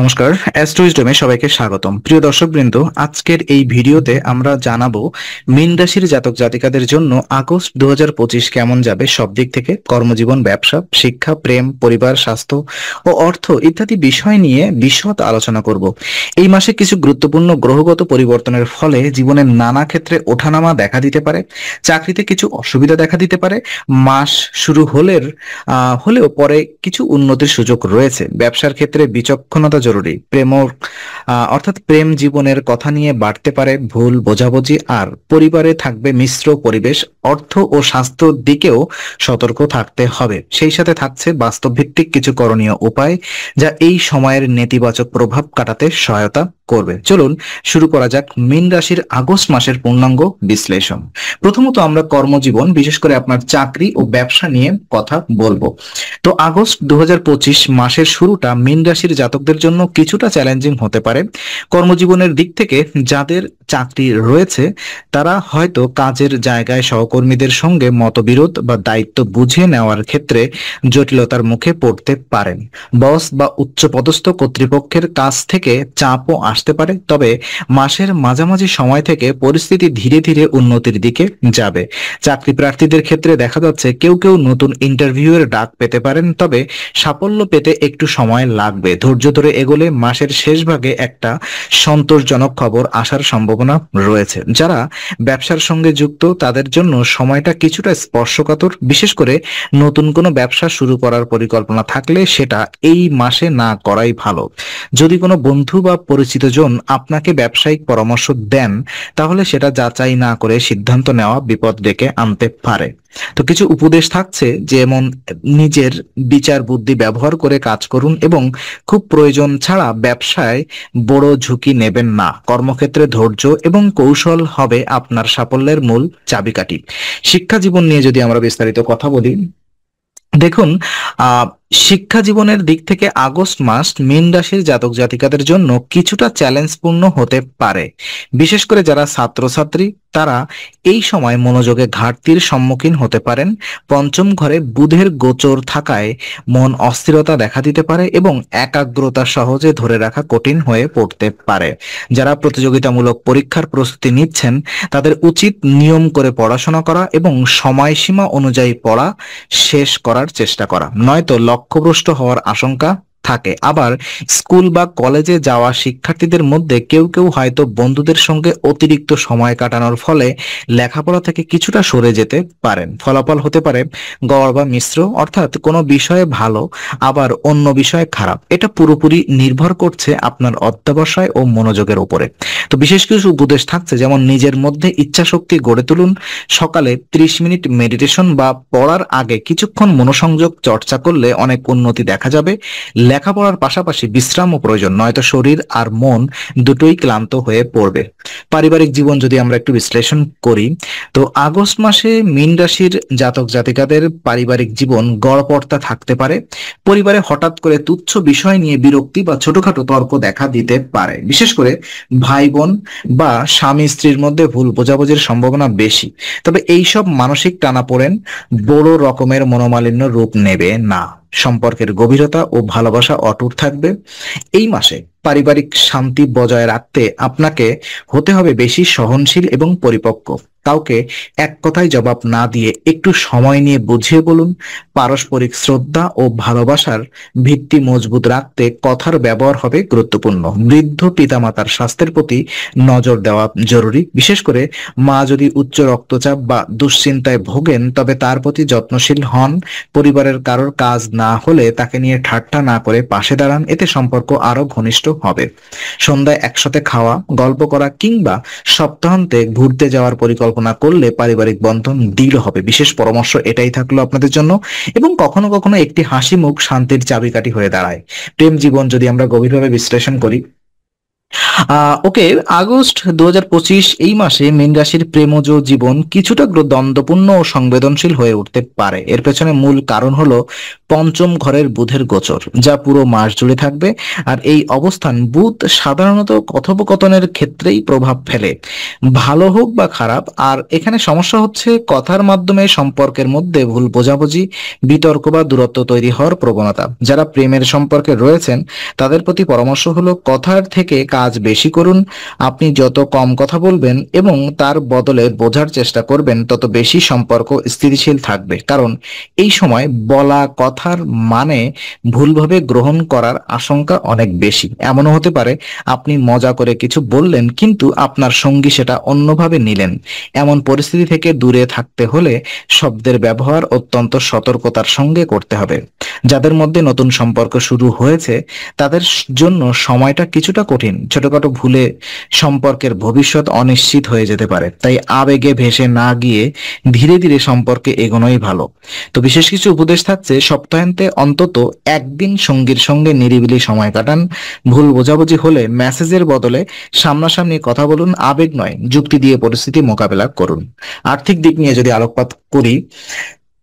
নমস্কার, অ্যাস্ট্রোইজডমে সবাইকে স্বাগতম। প্রিয় দর্শকবৃন্দ, আজকের এই ভিডিওতে আমরা জানাবো মীন রাশির জাতক জাতিকাদের জন্য আগস্ট 2025 কেমন যাবে সব দিক থেকে। কর্মজীবন, ব্যবসা, শিক্ষা, প্রেম, পরিবার, স্বাস্থ্য ও অর্থ ইত্যাদি বিষয় নিয়ে বিশদ আলোচনা করব। এই মাসে কিছু গুরুত্বপূর্ণ গ্রহগত পরিবর্তনের ফলে জীবনের নানা ক্ষেত্রে ওঠানামা দেখা দিতে পারে। চাকরিতে কিছু অসুবিধা দেখা দিতে পারে। মাস শুরু হলেও পরে কিছু উন্নতির সুযোগ রয়েছে। ব্যবসার ক্ষেত্রে বিচক্ষণতা জরুরি। অর্থাৎ প্রেম জীবনের কথা নিয়ে বাড়তে পারে ভুল বোঝাবুঝি, আর পরিবারে থাকবে মিশ্র পরিবেশ। অর্থ ও স্বাস্থ্যর দিকেও সতর্ক থাকতে হবে। সেই সাথে থাকছে বাস্তবভিত্তিক কিছু করণীয় উপায়, যা এই সময়ের নেতিবাচক প্রভাব কাটাতে সহায়তা করবে। চলুন শুরু করা যাক মীন রাশির আগস্ট মাসের পূর্ণাঙ্গ বিশ্লেষণ। প্রথমত আমরা কর্মজীবন, বিশেষ করে আপনার চাকরি ও ব্যবসা নিয়ে কথা বলবো। তো আগস্ট 2025 মাসের শুরুটা মীন রাশির জাতকদের জন্য কিছুটা চ্যালেঞ্জিং হতে পারে। কর্মজীবনের দিক থেকে যাদের চাকরি রয়েছে তারা হয়তো কাজের জায়গায় সহকর্মীদের সঙ্গে মতবিরোধ বা দায়িত্ব বুঝিয়ে নেওয়ার ক্ষেত্রে জটিলতার মুখে পড়তে পারেন। বস বা উচ্চপদস্থ কর্তৃপক্ষের কাছ থেকে চাপও আসতে পারে। তবে মাসের মাঝামাঝি সময় থেকে পরিস্থিতি ধীরে ধীরে উন্নতির দিকে যাবে। চাকরি প্রার্থীদের ক্ষেত্রে দেখা যাচ্ছে কেউ কেউ নতুন ইন্টারভিউয়ের ডাক পেতে পারেন, তবে সাফল্য পেতে একটু সময় লাগবে। ধৈর্য ধরে এগোলে মাসের শেষ ভাগে একটা সন্তোষজনক খবর আসার সম্ভাবনা রয়েছে। যারা ব্যবসার সঙ্গে যুক্ত তাদের জন্য সময়টা কিছুটা স্পর্শকাতর। বিশেষ করে নতুন কোনো ব্যবসা শুরু করার পরিকল্পনা থাকলে সেটা এই মাসে না করাই ভালো। যদি কোনো বন্ধু বা পরিচিত জন আপনাকে ব্যবসায়িক পরামর্শ দেন, তাহলে সেটা যাচাই না করে সিদ্ধান্ত নেওয়া বিপদ ডেকে আনতে পারে। তো কিছু উপদেশ থাকছে, যেমন নিজের বিচার বুদ্ধি ব্যবহার করে কাজ করুন এবং খুব প্রয়োজন ছাড়া ব্যবসায় বড় ঝুঁকি নেবেন না। কর্মক্ষেত্রে ধৈর্য এবং কৌশল হবে আপনার সাফল্যের মূল চাবিকাঠি। শিক্ষা জীবন নিয়ে যদি আমরা বিস্তারিত কথা বলি, দেখুন, শিক্ষা জীবনের দিক থেকে আগস্ট মাস মীন রাশির জাতক জাতিকাদের জন্য কিছুটা চ্যালেঞ্জপূর্ণ হতে পারে। বিশেষ করে যারা ছাত্রছাত্রী তারা এই সময় মনোযোগে ঘাটতির সম্মুখীন হতে পারেন। পঞ্চম ঘরে বুধের গোচর থাকায় মন অস্থিরতা দেখা দিতে পারে এবং একাগ্রতা সহজে ধরে রাখা কঠিন হয়ে পড়তে পারে। যারা প্রতিযোগিতামূলক পরীক্ষার প্রস্তুতি নিচ্ছেন তাদের উচিত নিয়ম করে পড়াশোনা করা এবং সময়সীমা অনুযায়ী পড়া শেষ করার চেষ্টা করা, নয়তো লক্ষ্যভ্রষ্ট হওয়ার আশঙ্কা থাকে। আবার স্কুল বা কলেজে যাওয়া শিক্ষার্থীদের মধ্যে কেউ কেউ হয়তো বন্ধুদের সঙ্গে অতিরিক্ত সময় কাটানোর ফলে লেখাপড়া থেকে কিছুটা সরে যেতে পারেন। ফলাফল হতে পারে গড় বা মিশ্র, অর্থাৎ কোনো বিষয়ে ভালো আবার অন্য বিষয়ে খারাপ। এটা পুরোপুরি নির্ভর করছে আপনার অধ্যবসায় ও মনোযোগের উপরে। তো বিশেষ কিছু উপদেশ থাকছে, যেমন নিজের মধ্যে ইচ্ছাশক্তি গড়ে তুলুন। সকালে 30 মিনিট মেডিটেশন বা পড়ার আগে কিছুক্ষণ মনোসংযোগ চর্চা করলে অনেক উন্নতি দেখা যাবে। লেখাপড়ার পাশাপাশি বিশ্রামও প্রয়োজন, নয়তো শরীর আর মন দুটোই ক্লান্ত হয়ে পড়বে। পারিবারিক জীবন যদি আমরা একটু বিশ্লেষণ করি, তো আগস্ট মাসে মীন রাশির জাতক জাতিকাদের পারিবারিক জীবন গড়পড়তা থাকতে পারে। পরিবারে হঠাৎ করে তুচ্ছ বিষয় নিয়ে বিরক্তি বা ছোটখাটো তর্ক দেখা দিতে পারে। বিশেষ করে ভাই বোন বা স্বামী স্ত্রীর মধ্যে ভুল বোঝাবুঝির সম্ভাবনা বেশি। তবে এইসব মানসিক টানাপোড়েন বড় রকমের মনোমালিন্য রূপ নেবে না। সম্পর্কের গভীরতা ও ভালোবাসা অটুট থাকবে। এই মাসে পারিবারিক শান্তি বজায় রাখতে আপনাকে হতে হবে বেশি সহনশীল এবং পরিপক্ক। কাউকে এক কথায় জবাব না দিয়ে একটু সময় নিয়ে বুঝিয়ে বলুন। পারস্পরিক শ্রদ্ধা ও ভালোবাসার ভিত্তি মজবুত রাখতে কথার ব্যবহার হবে গুরুত্বপূর্ণ। বৃদ্ধ পিতামাতার স্বাস্থ্যের প্রতি নজর দেওয়া জরুরি। বিশেষ করে মা যদি উচ্চ রক্তচাপ বা দুশ্চিন্তায় ভোগেন তবে তার প্রতি যত্নশীল হন। পরিবারের কারোর কাজ না হলে তাকে নিয়ে ঠাট্টা না করে পাশে দাঁড়ান, এতে সম্পর্ক আরো ঘনিষ্ঠ হবে। সন্ধ্যায় একসাথে খাওয়া, গল্প করা কিংবা সপ্তাহান্তে ঘুরতে যাওয়ার পরিকল্পনা করলে পারিবারিক বন্ধন দৃঢ় হবে। বিশেষ পরামর্শ এটাই থাকলো আপনাদের জন্য। এবং কখনো কখনো একটি হাসি মুখ শান্তির চাবিকাঠি হয়ে দাঁড়ায়। প্রেম জীবন যদি আমরা গভীরভাবে বিশ্লেষণ করি, ওকে, আগস্ট 2025 এই মাসে মীন রাশির প্রেমজ জীবন কিছুটা দ্বন্দ্বপূর্ণ ও সংবেদনশীল হয়ে উঠতে পারে। এর পেছনে মূল কারণ হলো পঞ্চম ঘরের বুধের গোচর, যা পুরো মাস জুড়ে থাকবে। আর এই অবস্থান বুধ সাধারণত কথোপকথনের ক্ষেত্রেই প্রভাব ফেলে, ভালো হোক বা খারাপ। আর এখানে সমস্যা হচ্ছে কথার মাধ্যমে সম্পর্কের মধ্যে ভুল বোঝাবুঝি, বিতর্ক বা দূরত্ব তৈরি হওয়ার প্রবণতা। যারা প্রেমের সম্পর্কে রয়েছেন তাদের প্রতি পরামর্শ হলো কথার থেকে কাজ বেশি করুন। আপনি যত কম কথা বলবেন এবং তার বদলে বোঝার চেষ্টা করবেন, তত বেশি সম্পর্ক স্থিতিশীল থাকবে। কারণ এই সময় বলা কথার মানে ভুলভাবে গ্রহণ করার আশঙ্কা অনেক বেশি। এমনও হতে পারে আপনি মজা করে কিছু বললেন কিন্তু আপনার সঙ্গী সেটা অন্যভাবে নিলেন। এমন পরিস্থিতি থেকে দূরে থাকতে হলে শব্দের ব্যবহার অত্যন্ত সতর্কতার সঙ্গে করতে হবে। যাদের মধ্যে নতুন সম্পর্ক শুরু হয়েছে তাদের জন্য সময়টা কিছুটা কঠিন। ছোটখাটো ভুলে সম্পর্কের ভবিষ্যৎ অনিশ্চিত হয়ে যেতে পারে। তাই আবেগে ভেসে না গিয়ে ধীরে ধীরে সম্পর্কে এগোনোই ভালো। তো বিশেষ কিছু উপদেশ থাকছে, সপ্তাহান্তে অন্তত একদিন সঙ্গীর সঙ্গে নিরিবিলি সময় কাটান। ভুল বোঝাবুঝি হলে মেসেজের বদলে সামনাসামনি কথা বলুন, আবেগ নয় যুক্তি দিয়ে পরিস্থিতি মোকাবেলা করুন। আর্থিক দিক নিয়ে যদি আলোকপাত করি,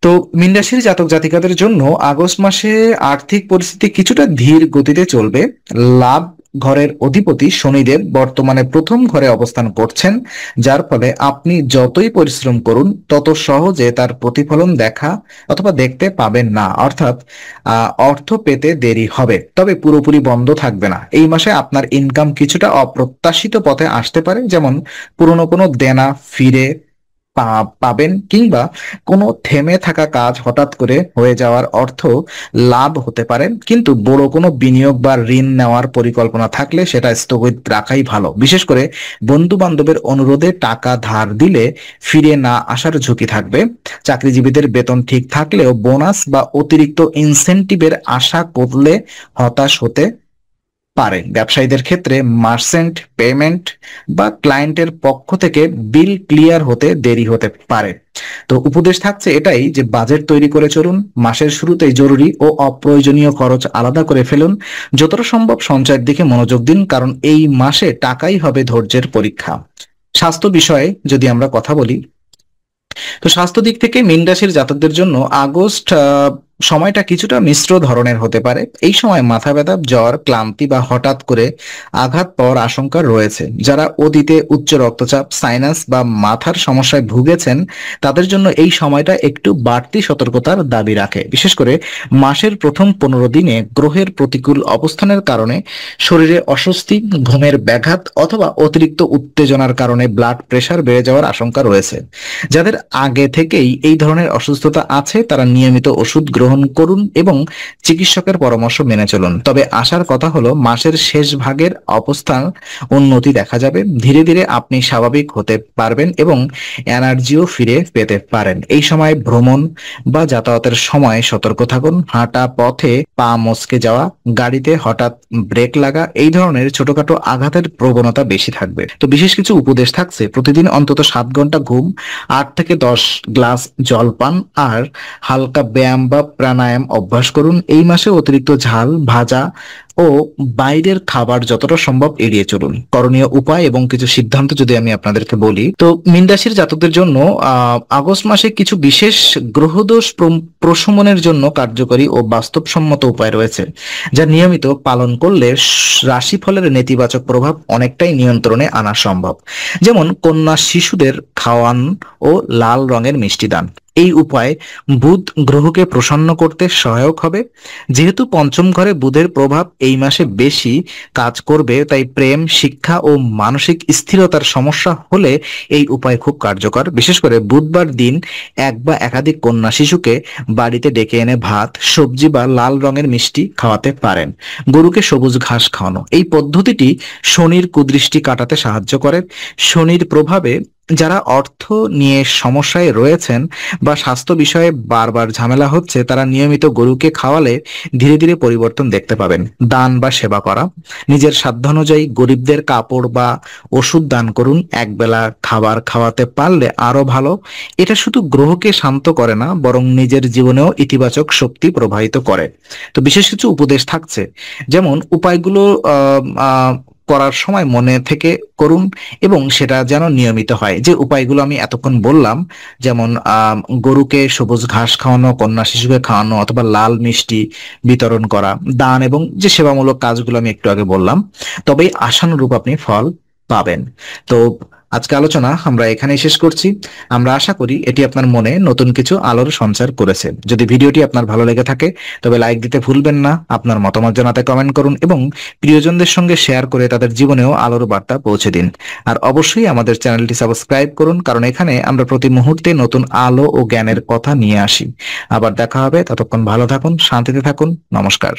তো মীন রাশির জাতক জাতিকাদের জন্য আগস্ট মাসে আর্থিক পরিস্থিতি কিছুটা ধীর গতিতে চলবে। লাভ ঘরের অধিপতি শনিদেব বর্তমানে প্রথম ঘরে অবস্থান করছেন, যার ফলে আপনি যতই পরিশ্রম করুন তত সহজে তার প্রতিফলন দেখা অথবা দেখতে পাবেন না। অর্থাৎ অর্থ পেতে দেরি হবে, তবে পুরোপুরি বন্ধ থাকবে না। এই মাসে আপনার ইনকাম কিছুটা অপ্রত্যাশিত পথে আসতে পারে, যেমন পুরনো কোনো দেনা ফিরে পাবেন, কিংবা কোনো থেমে থাকা কাজ হঠাৎ করে হয়ে যাওয়ার অর্থ লাভ হতে পারে। কিন্তু বড় কোনো বিনিয়োগ বা ঋণ নেওয়ার পরিকল্পনা থাকলে সেটা স্থগিত রাখাই ভালো। বিশেষ করে বন্ধু বান্ধবের অনুরোধে টাকা ধার দিলে ফিরে না আসার ঝুঁকি থাকবে। চাকরিজীবীদের বেতন ঠিক থাকলেও বোনাস বা অতিরিক্ত ইনসেনটিভের আশা করলে হতাশ হতে পারে। ব্যবসায়ীদের ক্ষেত্রে মার্চেন্ট পেমেন্ট বা ক্লায়েন্টের পক্ষ থেকে বিল ক্লিয়ার হতে দেরি হতে পারে। তো উপদেশ থাকছে এটাই যে বাজেট তৈরি করে চলুন। মাসের শুরুতেই জরুরি ও অপ্রয়োজনীয় খরচ আলাদা করে ফেলুন। যতটা সম্ভব সঞ্চয়ের দিকে মনোযোগ দিন, কারণ এই মাসে টাকাই হবে ধৈর্যের পরীক্ষা। স্বাস্থ্য বিষয়ে যদি আমরা কথা বলি, তো স্বাস্থ্য দিক থেকে মীন রাশির জাতকদের জন্য আগস্ট সময়টা কিছুটা মিশ্র ধরনের হতে পারে। এই সময় মাথা ব্যথা, জ্বর, ক্লান্তি বা হঠাৎ করে আঘাত পাওয়ার আশঙ্কা রয়েছে। যারা অতীতে উচ্চ রক্তচাপ, সাইনাস বা মাথার সমস্যায় ভুগেছেন তাদের জন্য এই সময়টা একটু বাড়তি সতর্কতার দাবি রাখে। বিশেষ করে মাসের প্রথম 15 দিনে গ্রহের প্রতিকূল অবস্থানের কারণে শরীরে অস্বস্তি, ঘুমের ব্যাঘাত অথবা অতিরিক্ত উত্তেজনার কারণে ব্লাড প্রেশার বেড়ে যাওয়ার আশঙ্কা রয়েছে। যাদের আগে থেকেই এই ধরনের অসুস্থতা আছে তারা নিয়মিত ওষুধ গ্রহণ করুন এবং চিকিৎসকের পরামর্শ মেনে চলুন। তবে আশার কথা হলো মাসের শেষ ভাগের অবস্থান উন্নতি দেখা যাবে। ধীরে ধীরে আপনি স্বাভাবিক হতে পারবেন এবং এনার্জিও ফিরে পেতে পারেন। এই সময় ভ্রমণ বা যাতায়াতের সময় সতর্ক থাকুন। হাঁটা পথে পা মচকে যাওয়া, গাড়িতে হঠাৎ ব্রেক লাগা, এই ধরনের ছোটখাটো আঘাতের প্রবণতা বেশি থাকবে। তো বিশেষ কিছু উপদেশ থাকছে, প্রতিদিন অন্তত 7 ঘন্টা ঘুম, 8 থেকে 10 গ্লাস জল পান আর হালকা ব্যায়াম বা প্রাণায়াম অভ্যাস করুন। এই মাসে অতিরিক্ত ঝাল, ভাজা ও বাইরের খাবার যতটা সম্ভব এড়িয়ে চলুন। করণীয় উপায় এবং কিছু সিদ্ধান্ত যদি আমি আপনাদেরকে বলি, তো মীন রাশির জাতকদের জন্য আগস্ট মাসে কিছু বিশেষ গ্রহদোষ প্রশমনের জন্য কার্যকরী ও বাস্তবসম্মত উপায় রয়েছে, যা নিয়মিত পালন করলে রাশিফলের নেতিবাচক প্রভাব অনেকটাই নিয়ন্ত্রণে আনা সম্ভব। যেমন কন্যা শিশুদের খাওয়ান ও লাল রঙের মিষ্টি দান। এই উপায় বুধ গ্রহকে প্রসন্ন করতে সহায়ক হবে। যেহেতু পঞ্চম ঘরে বুধের প্রভাব এই মাসে বেশি কাজ করবে, তাই প্রেম, শিক্ষা ও মানসিক স্থিরতার সমস্যা হলে এই উপায় খুব কার্যকর। বিশেষ করে বুধবার দিন এক বা একাধিক কন্যা শিশুকে বাড়িতে ডেকে এনে ভাত, সবজি বা লাল রঙের মিষ্টি খাওয়াতে পারেন। গরুকে সবুজ ঘাস খাওয়ানো, এই পদ্ধতিটি শনির কুদৃষ্টি কাটাতে সাহায্য করে। শনির প্রভাবে যারা অর্থ নিয়ে সমস্যায় রয়েছেন বা স্বাস্থ্য বিষয়ে বারবার ঝামেলা হচ্ছে, তারা নিয়মিত গরুকে খাওয়ালে ধীরে ধীরে পরিবর্তন দেখতে পাবেন। দান বা সেবা করা, নিজের সাধ্যানুযায়ী গরিবদের কাপড় বা ওষুধ দান করুন। একবেলা খাবার খাওয়াতে পারলে আরো ভালো। এটা শুধু গ্রহকে শান্ত করে না, বরং নিজের জীবনেও ইতিবাচক শক্তি প্রবাহিত করে। তো বিশেষ কিছু উপদেশ থাকছে, যেমন উপায়গুলো করার সময় মনে থেকে করুন এবং সেটা যেন নিয়মিত হয়। যে উপায়গুলো আমি এতক্ষণ বললাম, যেমন গরুকে সবুজ ঘাস খাওয়ানো, কন্যা শিশুকে খাওয়ানো অথবা লাল মিষ্টি বিতরণ করা, দান এবং যে সেবামূলক কাজগুলো আমি একটু আগে বললাম, তবেই আশানুরূপ আপনি ফল পাবেন। তো আজকে আলোচনা আমরা এখানেই শেষ করছি। আমরা আশা করি এটি আপনার মনে নতুন কিছু আলোর সঞ্চার করেছে। যদি ভিডিওটি আপনার ভালো লেগে থাকে তবে লাইক দিতে ভুলবেন না, আপনার মতামত জানাতে কমেন্ট করুন এবং প্রিয়জনদের সঙ্গে শেয়ার করে তাদের জীবনেও আলোর বার্তা পৌঁছে দিন। আর অবশ্যই আমাদের চ্যানেলটি সাবস্ক্রাইব করুন, কারণ এখানে আমরা প্রতি মুহূর্তে নতুন আলো ও জ্ঞানের কথা নিয়ে আসি। আবার দেখা হবে, ততক্ষণ ভালো থাকুন, শান্তিতে থাকুন। নমস্কার।